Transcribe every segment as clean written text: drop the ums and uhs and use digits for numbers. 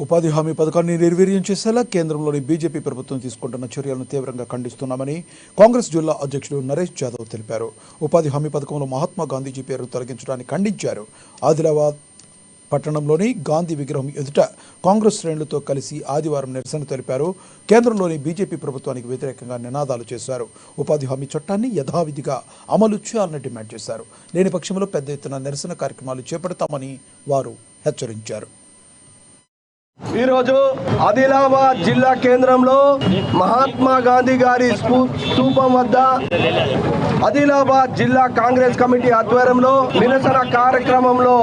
ఉపాధి హామీ పథకాన్ని నిర్వీర్యం చేసేలా కేంద్రంలోని బీజేపీ ప్రభుత్వం తీసుకుంటున్న చర్యలను తీవ్రంగా ఖండిస్తున్నామని కాంగ్రెస్ జిల్లా అధ్యక్షుడు నరేష్ యాదవ్ తెలిపారు. ఉపాధి హామీ పథకంలో మహాత్మా గాంధీజీ పేరును తొలగించడాన్ని ఖండించారు. ఆదిలాబాద్ పట్టణంలోని గాంధీ విగ్రహం ఎదుట కాంగ్రెస్ శ్రేణులతో కలిసి ఆదివారం నిరసన తెలిపారు. కేంద్రంలోని బీజేపీ ప్రభుత్వానికి వ్యతిరేకంగా నినాదాలు చేశారు. ఉపాధి హామీ చట్టాన్ని యథావిధిగా అమలు చేయాలని డిమాండ్ చేశారు. లేని పక్షంలో పెద్ద ఎత్తున నిరసన కార్యక్రమాలు చేపడతామని వారు హెచ్చరించారు. ఈరోజు ఆదిలాబాద్ జిల్లా కేంద్రంలో మహాత్మా గాంధీ గారి స్తూపం వద్ద ఆదిలాబాద్ జిల్లా కాంగ్రెస్ కమిటీ ఆధ్వర్యంలో నిరసన కార్యక్రమంలో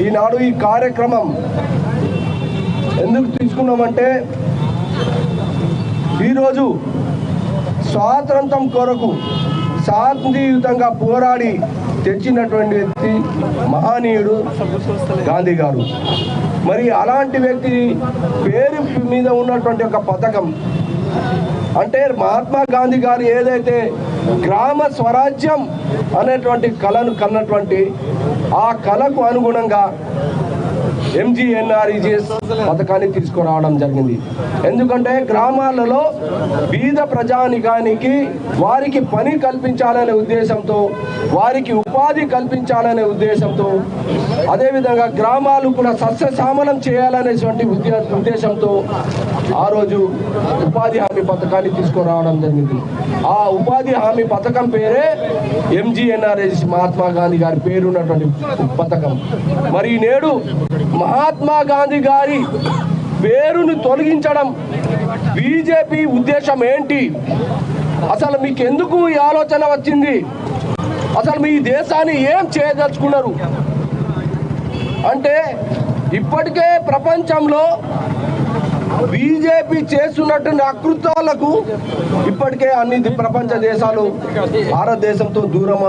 ఈనాడు ఈ కార్యక్రమం ఎందుకు తీసుకున్నామంటే ఈరోజు స్వాతంత్రం కొరకు శాంతియుతంగా పోరాడి తెచ్చినటువంటి వ్యక్తి మహనీయుడు గాంధీ గారు. మరి అలాంటి వ్యక్తి పేరు మీద ఉన్నటువంటి ఒక పథకం అంటే మహాత్మా గాంధీ గారు ఏదైతే గ్రామ స్వరాజ్యం అనేటువంటి కళను కన్నటువంటి ఆ కళకు అనుగుణంగా ఎంజీఎన్ఆర్ఈజీఎస్ పథకాన్ని తీసుకురావడం జరిగింది. ఎందుకంటే గ్రామాలలో బీద ప్రజానికానికి వారికి పని కల్పించాలనే ఉద్దేశంతో, వారికి ఉపాధి కల్పించాలనే ఉద్దేశంతో, అదేవిధంగా గ్రామాలు కూడా సస్యశ్యామలం చేయాలనేటువంటి ఉద్దేశంతో ఆ రోజు ఉపాధి హామీ పథకాన్ని తీసుకురావడం జరిగింది. ఆ ఉపాధి హామీ పథకం పేరే ఎంజీఎన్ఆర్ఈజీఎస్, మహాత్మా గాంధీ గారి పేరు ఉన్నటువంటి పథకం. మరి నేడు మహాత్మా గాంధీ గారి పేరును తొలగించడం బీజేపీ ఉద్దేశం ఏంటి? అసలు మీకు ఎందుకు ఈ ఆలోచన వచ్చింది? అసలు మీ దేశాన్ని ఏం చేయదలుచుకున్నారు? అంటే ఇప్పటికే ప్రపంచంలో బీజేపీ చేస్తున్నటువంటి అకృత్యాలకు ఇప్పటికే అన్ని ప్రపంచ దేశాలు భారతదేశంతో దూరం